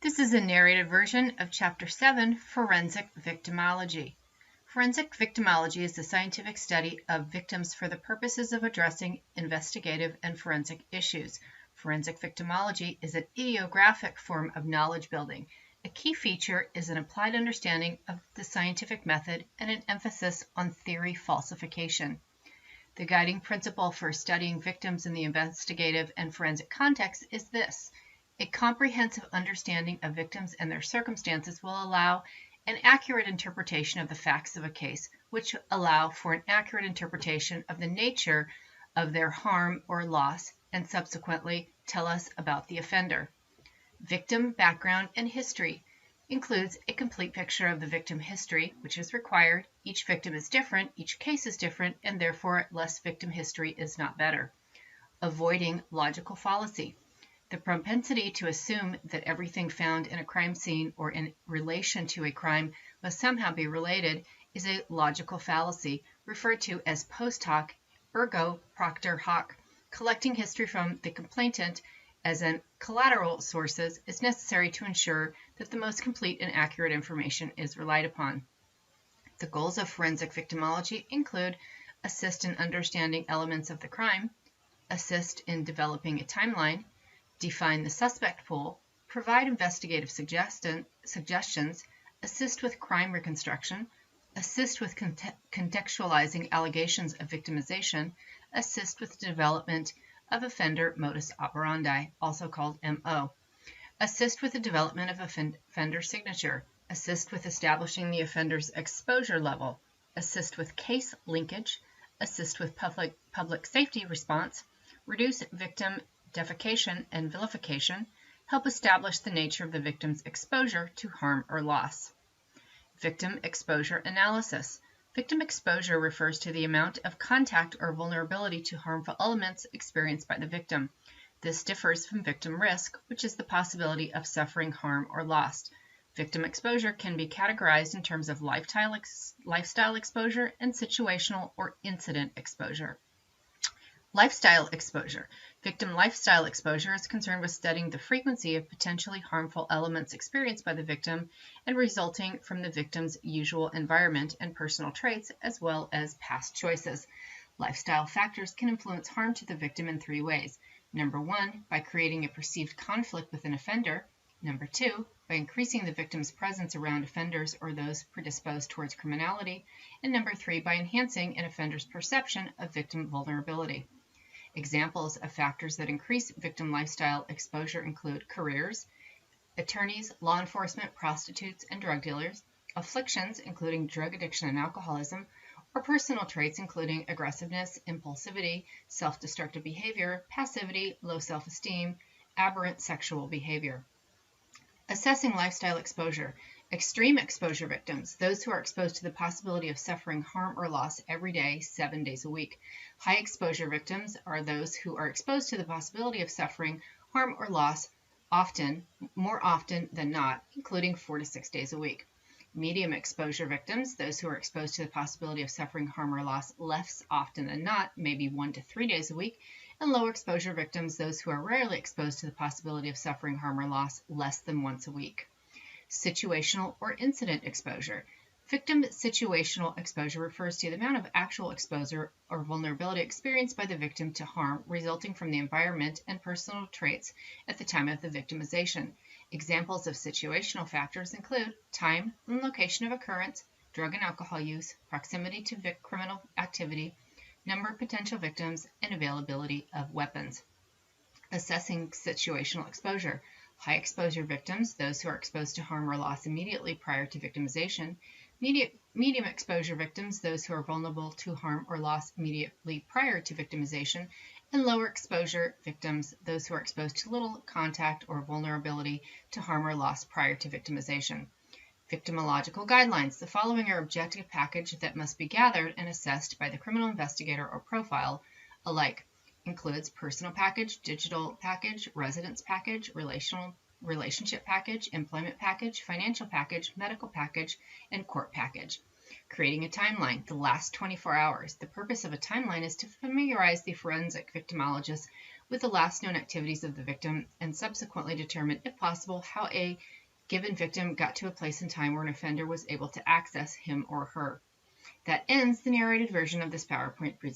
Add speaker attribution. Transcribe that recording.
Speaker 1: This is a narrated version of Chapter 7, Forensic Victimology. Forensic victimology is the scientific study of victims for the purposes of addressing investigative and forensic issues. Forensic victimology is an ideographic form of knowledge building. A key feature is an applied understanding of the scientific method and an emphasis on theory falsification. The guiding principle for studying victims in the investigative and forensic context is this: a comprehensive understanding of victims and their circumstances will allow an accurate interpretation of the facts of a case, which allow for an accurate interpretation of the nature of their harm or loss, and subsequently tell us about the offender. Victim background and history includes a complete picture of the victim history, which is required. Each victim is different, each case is different, and therefore less victim history is not better. Avoiding logical fallacy. The propensity to assume that everything found in a crime scene or in relation to a crime must somehow be related is a logical fallacy, referred to as post hoc, ergo propter hoc. Collecting history from the complainant as an collateral sources is necessary to ensure that the most complete and accurate information is relied upon. The goals of forensic victimology include assist in understanding elements of the crime, assist in developing a timeline, define the suspect pool, provide investigative suggestions, assist with crime reconstruction, assist with contextualizing allegations of victimization, assist with the development of offender modus operandi, also called MO, assist with the development of offender signature, assist with establishing the offender's exposure level, assist with case linkage, assist with public safety response, reduce victim defecation and vilification, help establish the nature of the victim's exposure to harm or loss. Victim exposure analysis. Victim exposure refers to the amount of contact or vulnerability to harmful elements experienced by the victim. This differs from victim risk, which is the possibility of suffering harm or loss. Victim exposure can be categorized in terms of lifestyle exposure and situational or incident exposure. Lifestyle exposure. Victim lifestyle exposure is concerned with studying the frequency of potentially harmful elements experienced by the victim and resulting from the victim's usual environment and personal traits, as well as past choices. Lifestyle factors can influence harm to the victim in three ways. Number one, by creating a perceived conflict with an offender. Number two, by increasing the victim's presence around offenders or those predisposed towards criminality. And number three, by enhancing an offender's perception of victim vulnerability. Examples of factors that increase victim lifestyle exposure include careers, attorneys, law enforcement, prostitutes, and drug dealers, afflictions, including drug addiction and alcoholism, or personal traits, including aggressiveness, impulsivity, self-destructive behavior, passivity, low self-esteem, aberrant sexual behavior. Assessing lifestyle exposure. Extreme exposure victims, those who are exposed to the possibility of suffering harm or loss every day, 7 days a week. High exposure victims are those who are exposed to the possibility of suffering harm or loss more often than not, including 4 to 6 days a week. Medium exposure victims, those who are exposed to the possibility of suffering harm or loss less often than not, maybe 1 to 3 days a week. And low exposure victims, those who are rarely exposed to the possibility of suffering harm or loss less than once a week. Situational or incident exposure. Victim situational exposure refers to the amount of actual exposure or vulnerability experienced by the victim to harm resulting from the environment and personal traits at the time of the victimization. Examples of situational factors include time and location of occurrence, drug and alcohol use, proximity to criminal activity, number of potential victims, and availability of weapons. Assessing situational exposure. High exposure victims, those who are exposed to harm or loss immediately prior to victimization. Medium exposure victims, those who are vulnerable to harm or loss immediately prior to victimization. And lower exposure victims, those who are exposed to little contact or vulnerability to harm or loss prior to victimization. Victimological guidelines. The following are objective package that must be gathered and assessed by the criminal investigator or profile alike. Includes personal package, digital package, residence package, relationship package, employment package, financial package, medical package, and court package. Creating a timeline, the last 24 hours. The purpose of a timeline is to familiarize the forensic victimologist with the last known activities of the victim and subsequently determine, if possible, how a given victim got to a place and time where an offender was able to access him or her. That ends the narrated version of this PowerPoint presentation.